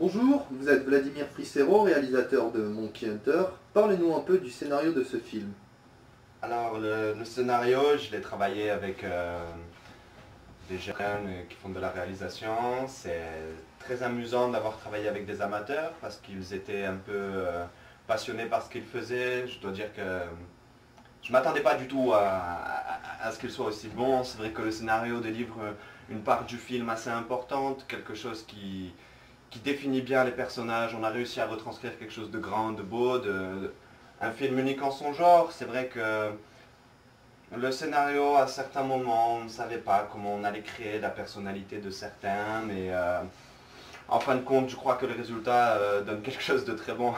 Bonjour, vous êtes Vladimir Frissero, réalisateur de Monkey Hunter. Parlez-nous un peu du scénario de ce film. Alors, le scénario, je l'ai travaillé avec des jeunes qui font de la réalisation. C'est très amusant d'avoir travaillé avec des amateurs parce qu'ils étaient un peu passionnés par ce qu'ils faisaient. Je dois dire que je ne m'attendais pas du tout à ce qu'il soit aussi bon. C'est vrai que le scénario délivre une part du film assez importante, quelque chose qui définit bien les personnages. On a réussi à retranscrire quelque chose de grand, de beau, un film unique en son genre. C'est vrai que le scénario, à certains moments, on ne savait pas comment on allait créer la personnalité de certains, mais en fin de compte, je crois que le résultat donne quelque chose de très bon.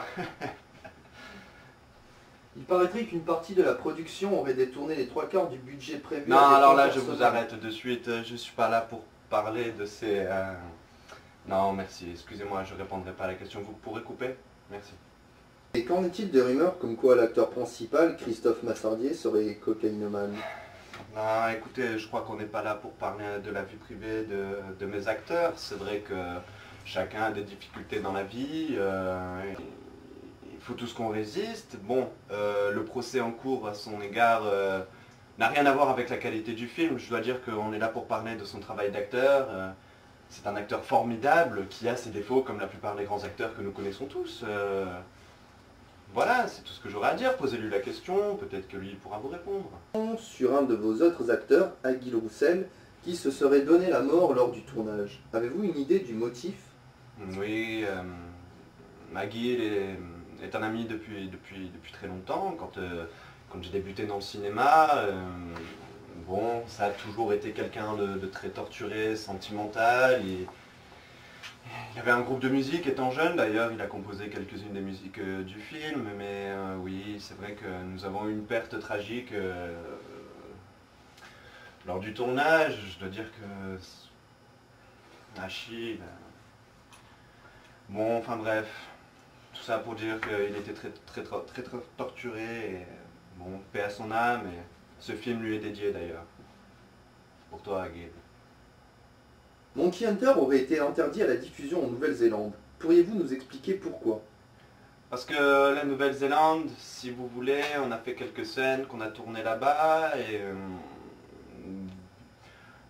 Il paraîtrait qu'une partie de la production aurait détourné les 3/4 du budget prévu. Non, alors là, je vous arrête de suite. Je ne suis pas là pour parler de ces... Non, merci. Excusez-moi, je ne répondrai pas à la question. Vous pourrez couper? Merci. Et qu'en est-il des rumeurs comme quoi l'acteur principal, Christophe Massardier, serait cocaïnomane? Non, écoutez, je crois qu'on n'est pas là pour parler de la vie privée de mes acteurs. C'est vrai que chacun a des difficultés dans la vie. Il faut tous qu'on résiste. Bon, le procès en cours à son égard n'a rien à voir avec la qualité du film. Je dois dire qu'on est là pour parler de son travail d'acteur. C'est un acteur formidable qui a ses défauts comme la plupart des grands acteurs que nous connaissons tous. Voilà, c'est tout ce que j'aurais à dire. Posez-lui la question, peut-être que lui pourra vous répondre. Sur un de vos autres acteurs, Aguil Roussel, qui se serait donné la mort lors du tournage. Avez-vous une idée du motif? Oui, Aguil est un ami depuis très longtemps. Quand j'ai débuté dans le cinéma, bon, ça a toujours été quelqu'un de très torturé, sentimental. Il avait un groupe de musique étant jeune, d'ailleurs il a composé quelques-unes des musiques du film, mais oui, c'est vrai que nous avons eu une perte tragique lors du tournage. Je dois dire que Achille... Bon, enfin bref, tout ça pour dire qu'il était très torturé, et bon, paix à son âme, et ce film lui est dédié d'ailleurs. Pour toi, Aguil. Monkey Hunter aurait été interdit à la diffusion en Nouvelle-Zélande. Pourriez-vous nous expliquer pourquoi? Parce que la Nouvelle-Zélande, si vous voulez, on a fait quelques scènes qu'on a tournées là-bas, et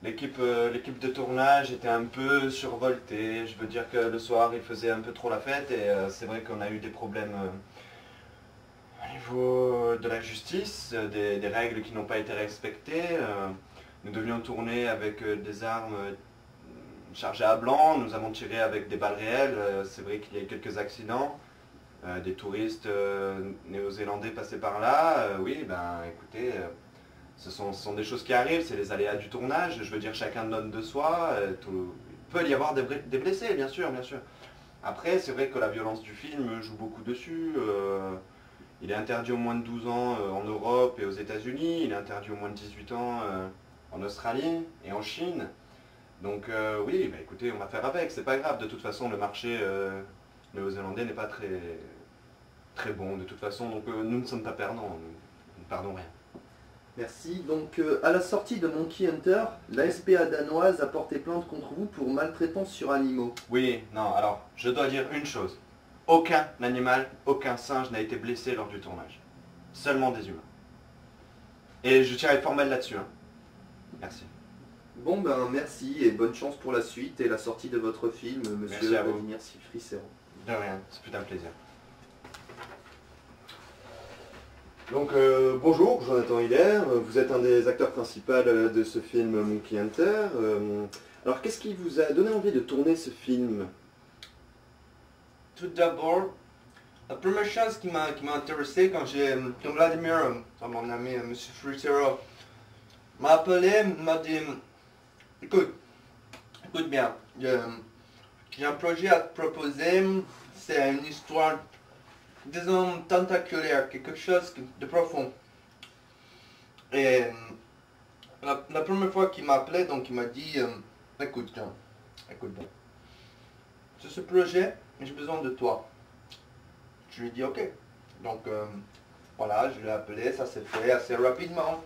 l'équipe de tournage était un peu survoltée. Je veux dire que le soir, il faisait un peu trop la fête, et c'est vrai qu'on a eu des problèmes au niveau de la justice, des règles qui n'ont pas été respectées. Nous devions tourner avec des armes chargées à blanc, nous avons tiré avec des balles réelles. C'est vrai qu'il y a eu quelques accidents, des touristes néo-zélandais passaient par là. Oui, ben écoutez, ce sont des choses qui arrivent, c'est les aléas du tournage. Je veux dire, chacun donne de soi. Il peut y avoir des blessés, bien sûr, bien sûr. Après, c'est vrai que la violence du film joue beaucoup dessus. Il est interdit aux moins de 12 ans en Europe et aux États-Unis. Il est interdit aux moins de 18 ans en Australie et en Chine. Donc oui, bah, écoutez, on va faire avec, c'est pas grave. De toute façon, le marché néo-zélandais n'est pas très bon de toute façon. Donc nous ne sommes pas perdants, nous ne perdons rien. Merci. Donc, à la sortie de Monkey Hunter, la SPA danoise a porté plainte contre vous pour maltraitance sur animaux. Oui, non, alors, je dois dire une chose. Aucun animal, aucun singe n'a été blessé lors du tournage. Seulement des humains. Et je tiens à être formel là-dessus. Hein. Merci. Bon ben merci et bonne chance pour la suite et la sortie de votre film, monsieur Vladimir Frissero. De rien, c'est plus un plaisir. Donc bonjour, Jonathan Hiller, vous êtes un des acteurs principaux de ce film Monkey Hunter. Alors qu'est-ce qui vous a donné envie de tourner ce film? Tout d'abord, la première chose qui m'a intéressé quand Vladimir, mon ami monsieur Frissero, m'a appelé, m'a dit écoute bien, j'ai un projet à te proposer, c'est une histoire, disons, tentaculaire, quelque chose de profond. Et la première fois qu'il m'a appelé, donc il m'a dit écoute John, écoute bien, sur ce projet, j'ai besoin de toi. Je lui ai dit ok. Donc voilà, je l'ai appelé, ça s'est fait assez rapidement.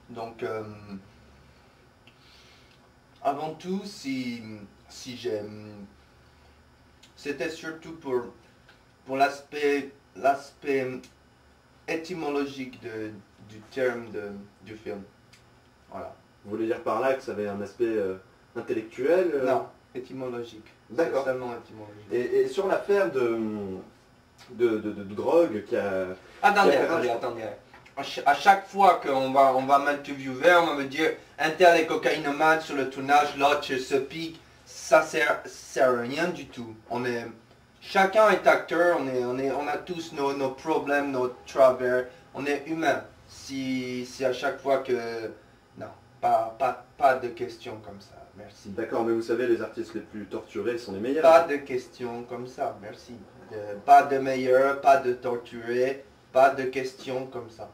Donc avant tout, si j'ai c'était surtout pour l'aspect étymologique du terme du film. Voilà. Vous voulez dire par là que ça avait un aspect intellectuel Non, étymologique. D'accord. Seulement étymologique. Et sur l'affaire de drogue qui a... Attendez. À chaque fois qu'on va m'interviewer, on va me dire un tel est cocaïnomane sur le tournage, l'autre se pique. Ça sert à rien du tout. Chacun est acteur, on a tous nos problèmes, nos travers. On est humain. Si à chaque fois que... Non, pas de questions comme ça, merci. D'accord, mais vous savez, les artistes les plus torturés sont les meilleurs. Pas de questions comme ça, merci. Pas de meilleurs, pas de torturés, pas de questions comme ça.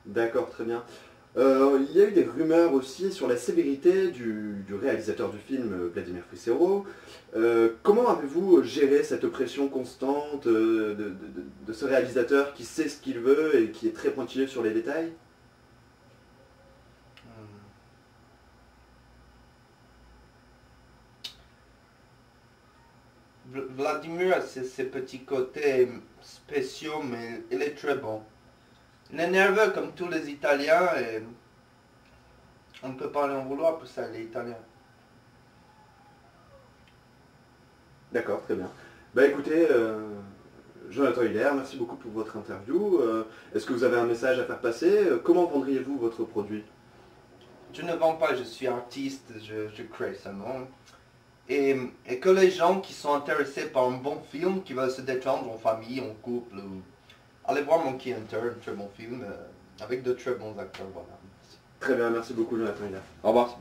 D'accord, très bien. Il y a eu des rumeurs aussi sur la sévérité du réalisateur du film, Vladimir Frissero. Comment avez-vous géré cette pression constante de ce réalisateur qui sait ce qu'il veut et qui est très pointilleux sur les détails? Vladimir a ses petits côtés spéciaux, mais il est très bon. Il est nerveux comme tous les Italiens et on ne peut pas lui en vouloir pour ça, il est italien. D'accord, très bien. Bah écoutez, Jonathan Hiller, merci beaucoup pour votre interview. Est-ce que vous avez un message à faire passer? Comment vendriez-vous votre produit? Je ne vends pas, je suis artiste, je crée seulement. Et que les gens qui sont intéressés par un bon film, qui veulent se détendre en famille, en couple, allez voir Monkey Hunter, un très bon film, avec de très bons acteurs, voilà. Très bien, merci beaucoup Jonathan Hiller. Au revoir.